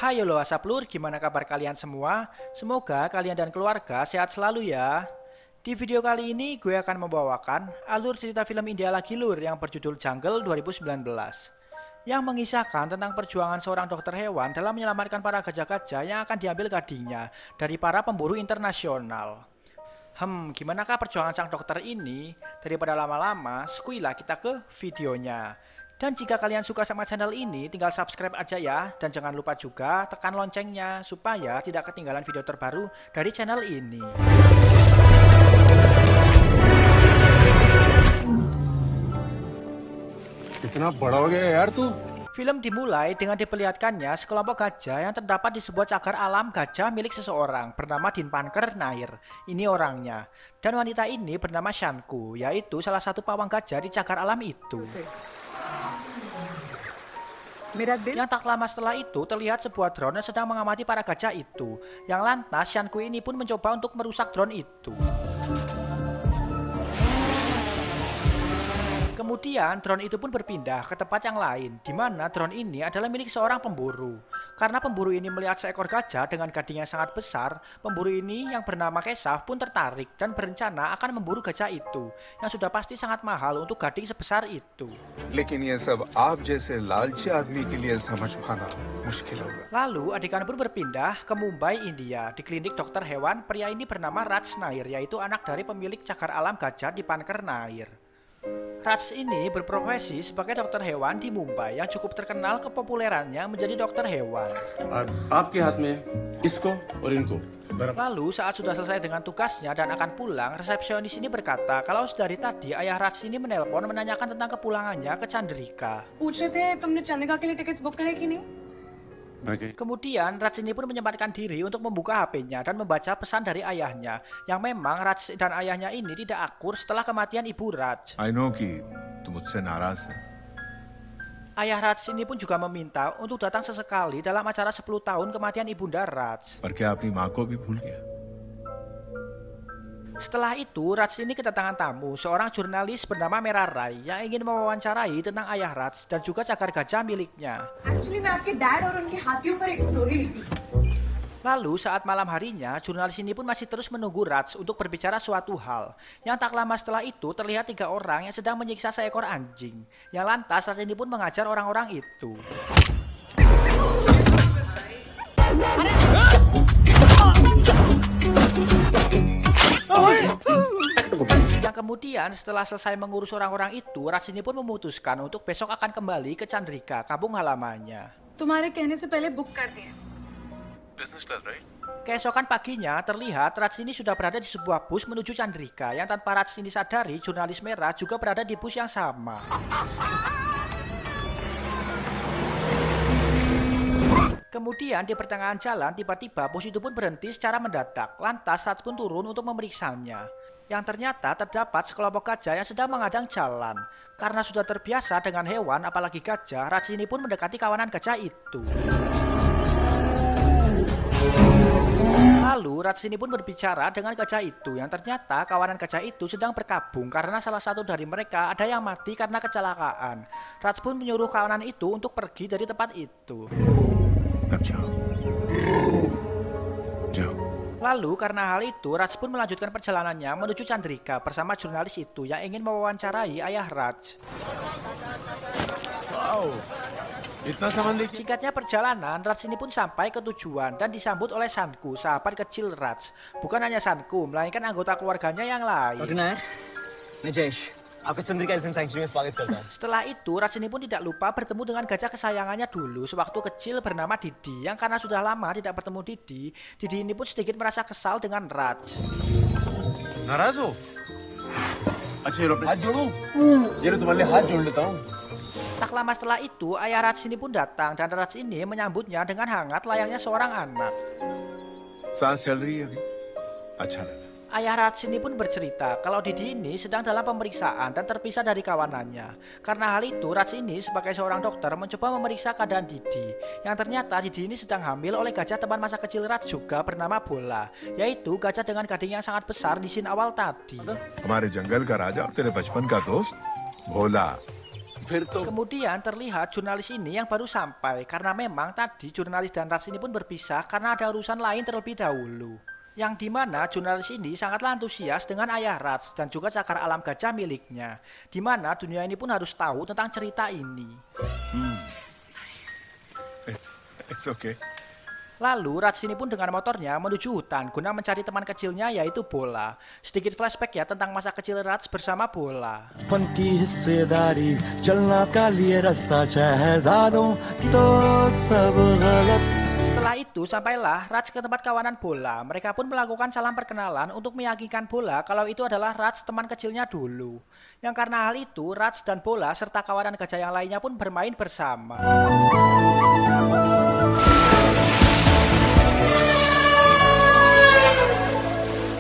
Hai lo Asaplur, gimana kabar kalian semua? Semoga kalian dan keluarga sehat selalu ya. Di video kali ini gue akan membawakan alur cerita film India lagi lur yang berjudul Jungle 2019 yang mengisahkan tentang perjuangan seorang dokter hewan dalam menyelamatkan para gajah-gajah yang akan diambil gadingnya dari para pemburu internasional. Gimanakah perjuangan sang dokter ini? Daripada lama-lama, skuilah kita ke videonya. Dan jika kalian suka sama channel ini, tinggal subscribe aja ya. Dan jangan lupa juga tekan loncengnya, supaya tidak ketinggalan video terbaru dari channel ini. कितना बड़ा हो गया यार तू। Film dimulai dengan diperlihatkannya sekelompok gajah yang terdapat di sebuah cagar alam gajah milik seseorang bernama Dinpanker Nair. Ini orangnya. Dan wanita ini bernama Shanku, yaitu salah satu pawang gajah di cagar alam itu. Yang tak lama setelah itu terlihat sebuah drone yang sedang mengamati para gajah itu. Yang lantas Shanku ini pun mencoba untuk merusak drone itu. Kemudian drone itu pun berpindah ke tempat yang lain, di mana drone ini adalah milik seorang pemburu. Karena pemburu ini melihat seekor gajah dengan gading yang sangat besar, pemburu ini yang bernama Keshav pun tertarik dan berencana akan memburu gajah itu, yang sudah pasti sangat mahal untuk gading sebesar itu. Lalu adegan pun berpindah ke Mumbai, India. Di klinik dokter hewan, pria ini bernama Raj Nair, yaitu anak dari pemilik cagar alam gajah Dinpanker Nair. Raj ini berprofesi sebagai dokter hewan di Mumbai yang cukup terkenal kepopulerannya menjadi dokter hewan. आपके हाथ में इसको और इनको। Lalu saat sudah selesai dengan tugasnya dan akan pulang, resepsionis ini berkata kalau dari tadi ayah Raj ini menelpon menanyakan tentang kepulangannya ke Chandrika. पूछ रहे थे तुमने चंद्रिका के लिए टिकट्स बुक करे कि नहीं? Kemudian Raj ini pun menyempatkan diri untuk membuka HP-nya dan membaca pesan dari ayahnya, yang memang Raj dan ayahnya ini tidak akur setelah kematian ibu Raj. I know कि तुम मुझसे नाराज है। Ayah Raj ini pun juga meminta untuk datang sesekali dalam acara 10 tahun kematian ibunda Raj. पर क्या अपनी माँ को भी भूल गया? Setelah itu, Raj ini kedatangan tamu, seorang jurnalis bernama Merah Rai yang ingin mewawancarai tentang ayah Raj dan juga cagar gajah miliknya. Actually मैं आपके डैड और उनके हाथियों पर एक स्टोरी लिखी। Lalu saat malam harinya, jurnalis ini pun masih terus menunggu Raj untuk berbicara suatu hal. Yang tak lama setelah itu terlihat 3 orang yang sedang menyiksa seekor anjing. Yang lantas Raj ini pun mengajar orang-orang itu. Yang kemudian setelah selesai mengurus orang-orang itu, Raj ini pun memutuskan untuk besok akan kembali ke Chandrika, kampung halamannya. तुम्हारे कहने से पहले बुक कर दिए। Business class, right? Keesokan paginya terlihat Raj ini sudah berada di sebuah bus menuju Chandrika, yang tanpa Raj ini sadari jurnalis merah juga berada di bus yang sama. Kemudian di pertengahan jalan tiba-tiba bus itu pun berhenti secara mendadak. Lantas Raj pun turun untuk memeriksanya. Yang ternyata terdapat sekelompok gajah yang sedang mengadang jalan. Karena sudah terbiasa dengan hewan apalagi gajah, Raj ini pun mendekati kawanan gajah itu. Lalu Raj ini pun berbicara dengan gajah itu, yang ternyata kawanan gajah itu sedang berkabung karena salah satu dari mereka ada yang mati karena kecelakaan. Raj pun menyuruh kawanan itu untuk pergi dari tempat itu. अब जाओ, जाओ। Lalu karena hal itu, Raj pun melanjutkan perjalanannya menuju Chandrika bersama jurnalis itu yang ingin mewawancarai ayah Raj. Wow, इतना सामान लेके। Singkatnya perjalanan, Raj ini pun sampai ke tujuan dan disambut oleh Shanku, sahabat kecil Raj. Bukan hanya Shanku, melainkan anggota keluarganya yang lain. Nair मैं जयेश आपका Chandrika elephant sanctuary में स्वागत करता हूँ। Setelah itu, Raj ini pun tidak lupa bertemu dengan gajah kesayangannya dulu sewaktu kecil bernama Didi, yang karena sudah lama tidak bertemu Didi, Didi ini pun sedikit merasa kesal dengan Raj. नाराज हो? अच्छा ये लो अपने हाथ जोड़ो। ये लो तुम्हारे लिए हाथ जोड़ लेता हूँ। Tak lama setelah itu, ayah Raj ini pun datang dan Raj ini menyambutnya dengan hangat layaknya seorang anak. सांस चल रही है अभी? अच्छा लगा। Ayah Raj ini pun bercerita kalau Didi ini sedang dalam pemeriksaan dan terpisah dari kawanannya. Karena hal itu, Raj ini sebagai seorang dokter mencoba memeriksa keadaan Didi. Yang ternyata Didi ini sedang hamil oleh gajah teman masa kecil Raj juga bernama Bola, yaitu gajah dengan gading yang sangat besar di scene awal tadi. हमारे जंगल का राजा और तेरे बचपन का दोस्त भोला फिर तो Kemudian terlihat jurnalis ini yang baru sampai karena memang tadi jurnalis dan Raj ini pun berpisah karena ada urusan lain terlebih dahulu. Yang dimana jurnalis ini sangatlah antusias dengan ayah Raj dan juga cakar alam gajah miliknya. Dimana dunia ini pun harus tahu tentang cerita ini. it's okay. Lalu Raj ini pun dengan motornya menuju hutan guna mencari teman kecilnya yaitu Bola. Sedikit flashback ya tentang masa kecil Raj bersama Bola. पन की हिस्सेदारी चलना का लिए रास्ता शहजादों तो सब गलत. Setelah itu sampailah Raj ke tempat kawanan Bola. Mereka pun melakukan salam perkenalan untuk meyakinkan Bola kalau itu adalah Raj teman kecilnya dulu. Yang karena hal itu Raj dan Bola serta kawanan gajah yang lainnya pun bermain bersama.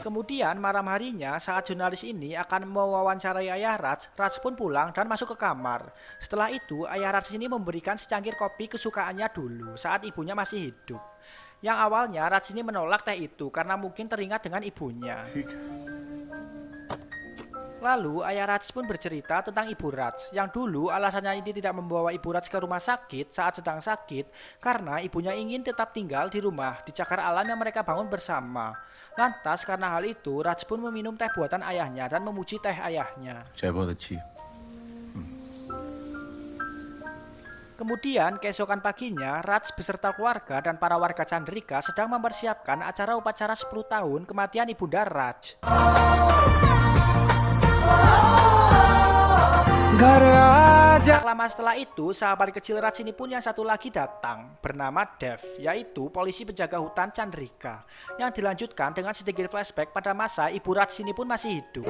Kemudian malam harinya saat jurnalis ini akan mewawancarai ayah Raj, Raj pun pulang dan masuk ke kamar. Setelah itu ayah Raj ini memberikan secangkir kopi kesukaannya dulu saat ibunya masih hidup. Yang awalnya Raj ini menolak teh itu karena mungkin teringat dengan ibunya. Lalu ayah Raj pun bercerita tentang ibu Raj yang dulu alasannya ini tidak membawa ibu Raj ke rumah sakit saat sedang sakit karena ibunya ingin tetap tinggal di rumah di cakar alam yang mereka bangun bersama. Lantas karena hal itu Raj pun meminum teh buatan ayahnya dan memuji teh ayahnya. चाय बहुत अच्छी है. Kemudian keesokan paginya Raj beserta keluarga dan para warga Chandrika sedang mempersiapkan acara upacara 10 tahun kematian ibunda Raj. Tak lama setelah itu, sahabat kecil Raj ini pun yang satu lagi datang, bernama Dev, yaitu polisi penjaga hutan Chandrika, yang dilanjutkan dengan sedikit flashback pada masa ibu Raj ini pun masih hidup.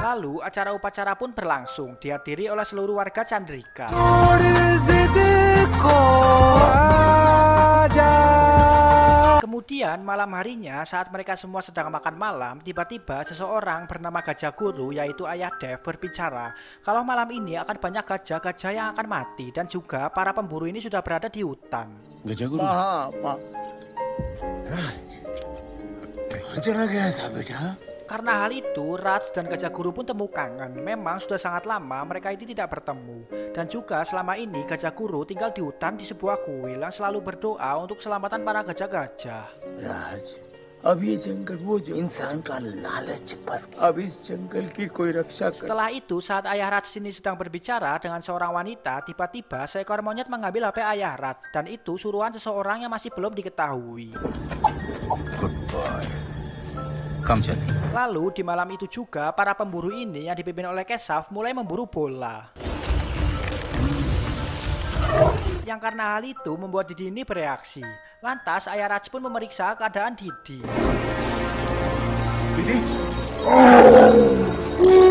Lalu acara upacara pun berlangsung, dihadiri oleh seluruh warga Chandrika. Kemudian malam harinya saat mereka semua sedang makan malam, tiba-tiba seseorang bernama Gajah Guru yaitu ayah Dev berbicara kalau malam ini akan banyak gajah-gajah yang akan mati dan juga para pemburu ini sudah berada di hutan. गजा गुरु चला गया था बेटा. Karena hal itu, Raj dan Gajah Guru pun temu kangen. Memang sudah sangat lama mereka ini tidak bertemu. Dan juga selama ini Gajah Guru tinggal di hutan di sebuah kuil yang selalu berdoa untuk keselamatan para gajah-gajah. राज अब ये जंगल वो जो इंसान का लालच बस अब इस जंगल की कोई रक्षा कर. Setelah itu saat ayah Raj ini sedang berbicara dengan seorang wanita, tiba-tiba seekor monyet mengambil HP ayah Raj. Dan itu suruhan seseorang yang masih belum diketahui. कम चले. Lalu di malam itu juga para pemburu ini yang dipimpin oleh Kesaf mulai memburu Bola. Yang karena hal itu membuat Didi ini bereaksi. Lantas ayah Raj pun memeriksa keadaan Didi.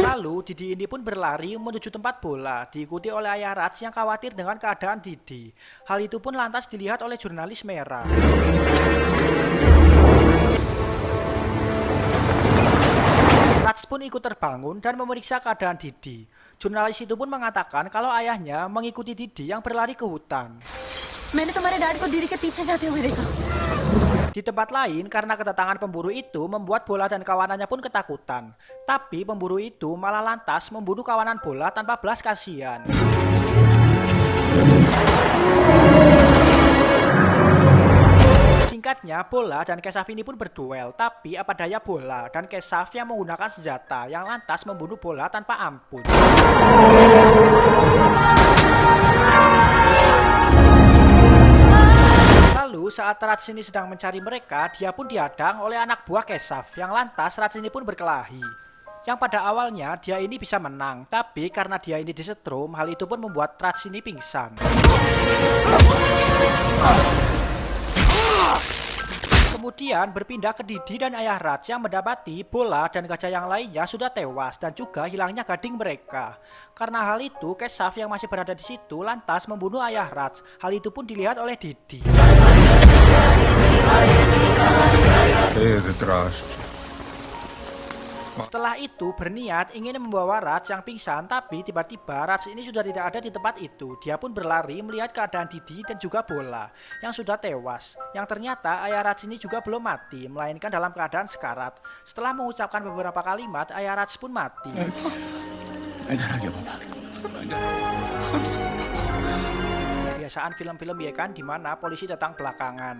Lalu Didi ini pun berlari menuju tempat Bola, diikuti oleh ayah Raj yang khawatir dengan keadaan Didi. Hal itu pun lantas dilihat oleh jurnalis merah. Raj pun ikut terbangun dan memeriksa keadaan Didi. Jurnalis itu pun mengatakan kalau ayahnya mengikuti Didi yang berlari ke hutan. मैंने तुम्हारे डैड को दीदी के पीछे जाते हुए देखा. Di tempat lain, karena kedatangan pemburu itu membuat Bola dan kawanannya pun ketakutan. Tapi pemburu itu malah lantas membunuh kawanan Bola tanpa belas kasihan. Singkatnya, Bola dan Kesaf ini pun berduel, tapi apa daya Bola dan Kesaf yang menggunakan senjata yang lantas membunuh Bola tanpa ampun. Lalu saat Raj ini sedang mencari mereka, dia pun dihadang oleh anak buah Kesaf yang lantas Raj ini pun berkelahi. Yang pada awalnya dia ini bisa menang, tapi karena dia ini disetrum, hal itu pun membuat Raj ini pingsan. Kemudian berpindah ke Didi dan ayah Raj yang mendapati Bola dan gajah yang lainnya sudah tewas dan juga hilangnya gading mereka. Karena hal itu, Kesaf yang masih berada di situ lantas membunuh ayah Raj. Hal itu pun dilihat oleh Didi. Setelah itu berniat ingin membawa Raj yang pingsan, tapi tiba-tiba Raj ini sudah tidak ada di tempat itu. Dia pun berlari melihat keadaan Didi dan juga Bola yang sudah tewas. Yang ternyata ayah Raj ini juga belum mati, melainkan dalam keadaan sekarat. Setelah mengucapkan beberapa kalimat, ayah Raj pun mati. Kebiasaan film-film ya kan, dimana polisi datang belakangan.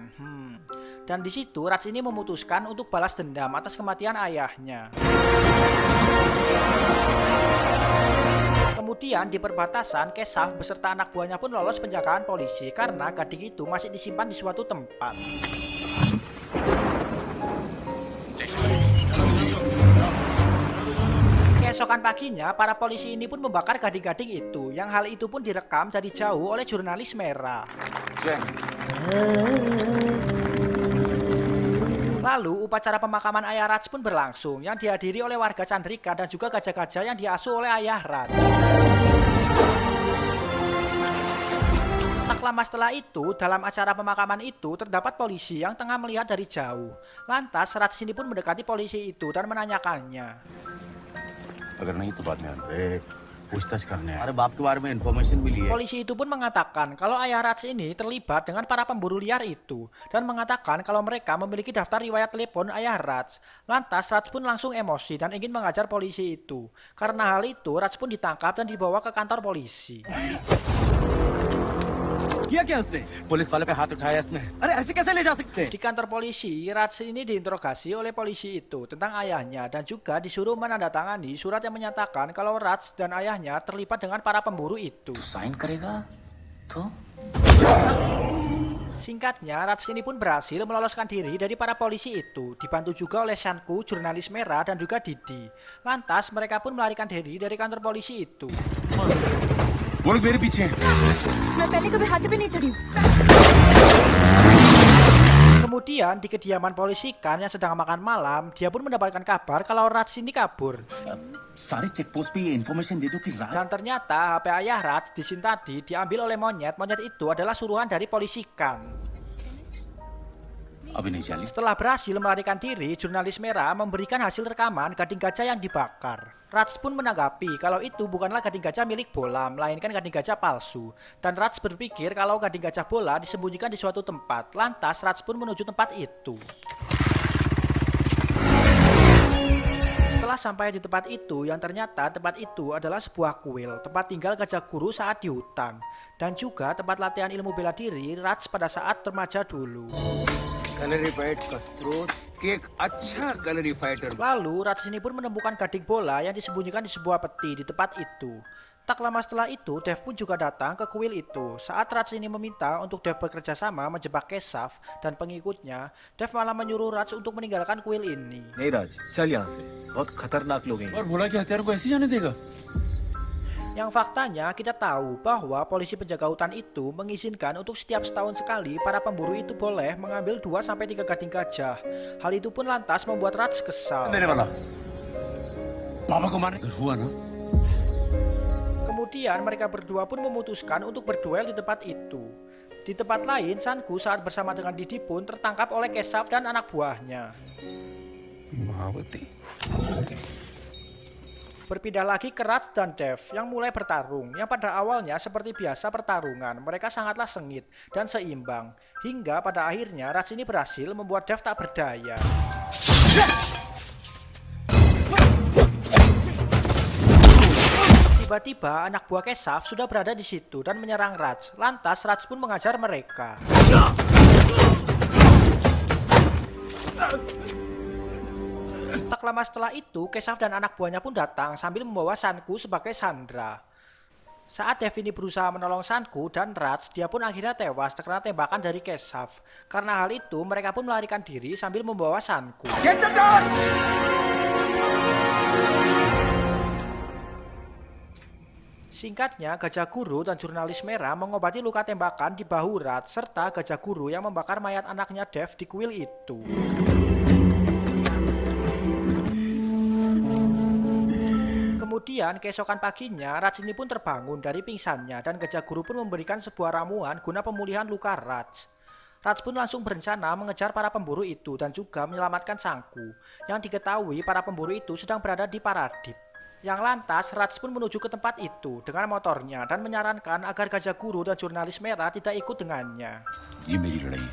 Dan di situ Raj ini memutuskan untuk balas dendam atas kematian ayahnya. Kemudian di perbatasan, Keshav beserta anak buahnya pun lolos penjagaan polisi karena gading itu masih disimpan di suatu tempat. Keesokan paginya, para polisi ini pun membakar gading-gading itu, yang hal itu pun direkam dari jauh oleh jurnalis merah. Lalu upacara pemakaman ayah Raj pun berlangsung, yang dihadiri oleh warga Chandrika dan juga gajah-gajah yang diasuh oleh ayah Raj. Tak lama setelah itu, dalam acara pemakaman itu terdapat polisi yang tengah melihat dari jauh. Lantas Raj ini pun mendekati polisi itu dan menanyakannya. अगर नहीं तो बाद में आना पूछताछ करने अरे बाप के बारे में इन्फॉर्मेशन भी ली है। Polisi itu pun mengatakan kalau ayah Raj ini terlibat dengan para pemburu liar itu dan mengatakan kalau mereka memiliki daftar riwayat telepon ayah Raj. Lantas Raj pun langsung emosi dan ingin mengajar polisi itu. Karena hal itu Raj pun ditangkap dan dibawa ke kantor polisi. किया क्या उसने? पुलिस वाले पे हाथ उठाया इसने। अरे ऐसे कैसे ले जा सकते हैं? Di kantor polisi, Raj ini diinterogasi oleh polisi itu tentang ayahnya dan juga disuruh menandatangani surat yang menyatakan kalau Raj dan ayahnya terlibat dengan para pemburu itu. Sign करेगा तो Singkatnya, Raj ini pun berhasil meloloskan diri dari para polisi itu, dibantu juga oleh Shanku, jurnalis merah, dan juga Didi. Lantas, mereka pun melarikan diri dari kantor polisi itu. वो लोग मेरे पीछे हैं। मैं पहले कभी हाथी पे नहीं चढ़ी हूँ। Kemudian, di kediaman polisi kan yang sedang makan malam, dia pun mendapatkan kabar kalau Raj ini kabur. सारे चेक पोस्ट पे ये इन्फॉर्मेशन दे दो कि राज Dan ternyata HP ayah Raj di sini tadi diambil oleh monyet. Monyet itu adalah suruhan dari polisi kan. अभी नहीं चली। Setelah berhasil melarikan diri, jurnalis merah memberikan hasil rekaman gading gajah yang dibakar. Raj pun menanggapi kalau itu bukanlah gading gajah milik Bola, melainkan gading gajah palsu. Dan Raj berpikir kalau gading gajah Bola disembunyikan di suatu tempat. Lantas Raj pun menuju tempat itu. Setelah sampai di tempat itu, yang ternyata tempat itu adalah sebuah kuil, tempat tinggal gajah guru saat di hutan. Dan juga tempat latihan ilmu bela diri Raj pada saat remaja dulu. Kalari fight का स्रोत कि एक अच्छा kalari fighter Lalu Raj ini pun menemukan gading bola yang disembunyikan di sebuah peti di tempat itu. Tak lama setelah itu, Dev pun juga datang ke kuil itu. Saat Raj ini meminta untuk Dev bekerja sama menjebak Keshav dan pengikutnya, Dev malah menyuruh Raj untuk meninggalkan kuil ini. नहीं राज चल यहाँ से बहुत खतरनाक लोग हैं और भोला के हथियार को ऐसे जाने देगा? Yang faktanya kita tahu bahwa polisi penjaga hutan itu mengizinkan untuk setiap setahun sekali para pemburu itu boleh mengambil 2-3 gading gajah. Hal itu pun lantas membuat Raj kesal. मेरे वाला पापा को मारने अगर हुआ ना Kemudian mereka berdua pun memutuskan untuk berduel di tempat itu. Di tempat lain, Shanku saat bersama dengan Didi pun tertangkap oleh Keshav dan anak buahnya. Mahavati Berpindah lagi ke Raj dan Dev yang mulai bertarung, yang pada awalnya seperti biasa pertarungan, mereka sangatlah sengit dan seimbang. Hingga pada akhirnya Raj ini berhasil membuat Dev tak berdaya. Tiba-tiba anak buah Keshav sudah berada di situ dan menyerang Raj. Lantas Raj pun mengajar mereka. Tak lama setelah itu, Keshav dan anak buahnya pun datang sambil membawa Shanku sebagai sandera. Saat Dev ini berusaha menolong Shanku dan Raj, dia pun akhirnya tewas terkena tembakan dari Keshav. Karena hal itu, mereka pun melarikan diri sambil membawa Shanku. Singkatnya, Gajah Guru dan jurnalis merah mengobati luka tembakan di bahu Raj serta Gajah Guru yang membakar mayat anaknya Dev di kuil itu. Kemudian keesokan paginya Raj ini pun terbangun dari pingsannya dan Gajah Guru pun memberikan sebuah ramuan guna pemulihan luka Raj. Raj pun langsung berencana mengejar para pemburu itu dan juga menyelamatkan Sangku. Yang diketahui para pemburu itu sedang berada di Paradip. Yang lantas Raj pun menuju ke tempat itu dengan motornya dan menyarankan agar Gajah Guru dan jurnalis merah tidak ikut dengannya. ये मेरी लड़ाई है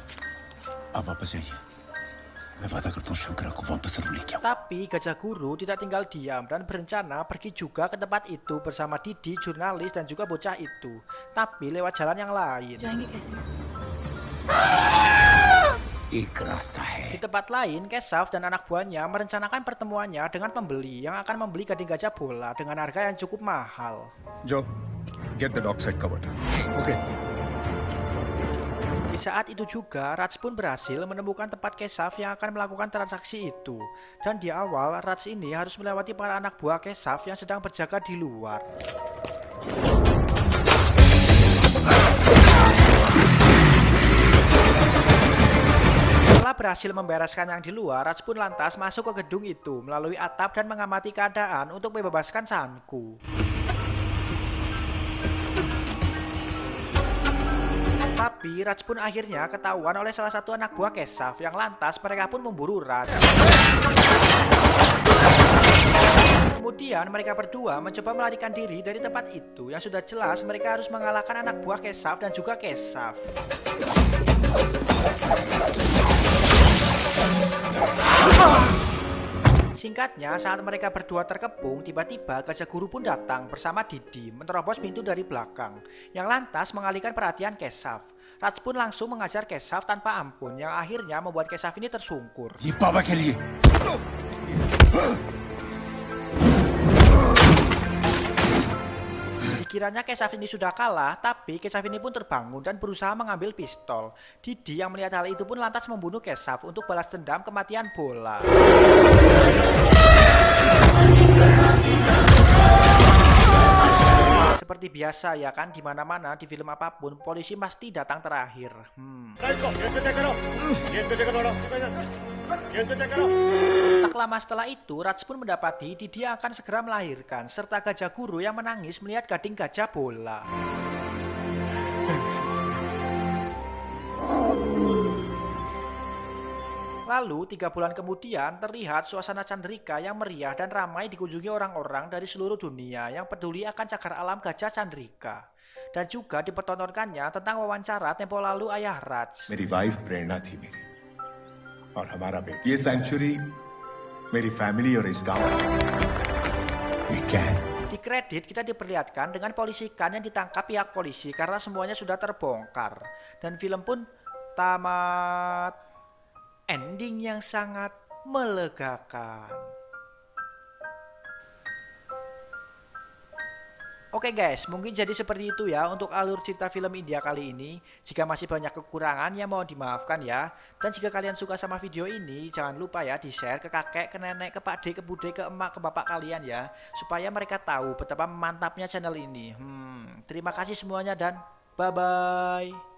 अब वापस जाइए मैं वादा करता हूँ शंकर को वापस जरूर लेके आऊँ Tapi Gajah Guru tidak tinggal diam dan berencana pergi juga ke tempat itu bersama Didi, jurnalis dan juga bocah itu. Tapi lewat jalan yang lain. जाएंगे कैसे? एक रास्ता है Di tempat lain, Keshav dan anak buahnya merencanakan pertemuannya dengan pembeli yang akan membeli gading gajah bola dengan harga yang cukup mahal. जो get the dock side covered. Di saat itu juga, Raj pun berhasil menemukan tempat Keshav yang akan melakukan transaksi itu. Dan di awal, Raj ini harus melewati para anak buah Keshav yang sedang berjaga di luar. Setelah berhasil membereskan yang di luar, Raj pun lantas masuk ke gedung itu melalui atap dan mengamati keadaan untuk membebaskan Sanku. Tapi Raj pun akhirnya ketahuan oleh salah satu anak buah Keshav yang lantas mereka pun memburu Raj. Kemudian mereka berdua mencoba melarikan diri dari tempat itu yang sudah jelas mereka harus mengalahkan anak buah Keshav dan juga Keshav. Singkatnya, saat mereka berdua terkepung, tiba-tiba Gajah Guru pun datang bersama Didi menerobos pintu dari belakang, yang lantas mengalihkan perhatian Keshav. Raj pun langsung mengajar Keshav tanpa ampun, yang akhirnya membuat Keshav ini tersungkur. ये बाबा के लिए Dikiranya Keshav ini sudah kalah, tapi Keshav ini pun terbangun dan berusaha mengambil pistol. Didi yang melihat hal itu pun lantas membunuh Keshav untuk balas dendam kematian bola. Seperti biasa ya kan, di mana-mana di film apapun polisi pasti datang terakhir. Tak lama setelah itu, Raj pun mendapati Didi akan segera melahirkan serta Gajah Guru yang menangis melihat gading gajah bola. Lalu 3 bulan kemudian terlihat suasana Chandrika yang meriah dan ramai dikunjungi orang-orang dari seluruh dunia yang peduli akan cagar alam gajah Chandrika. Dan juga dipertontonkannya tentang wawancara tempo lalu ayah Raj. मेरी वाइफ प्रेरणा थी मेरी और हमारा बेटा ये सेंचुरी मेरी फैमिली और इस गांव we can Di kredit kita diperlihatkan dengan polisikan yang ditangkap pihak polisi karena semuanya sudah terbongkar. Dan film pun tamat. Ending yang sangat melegakan. Oke guys, mungkin jadi seperti itu ya untuk alur cerita film India kali ini. Jika masih banyak kekurangan ya mohon dimaafkan ya. Dan jika kalian suka sama video ini, jangan lupa ya di share ke kakek, ke nenek, ke pakde, ke bude, ke emak, ke bapak kalian ya. Supaya mereka tahu betapa mantapnya channel ini. Terima kasih semuanya dan bye-bye.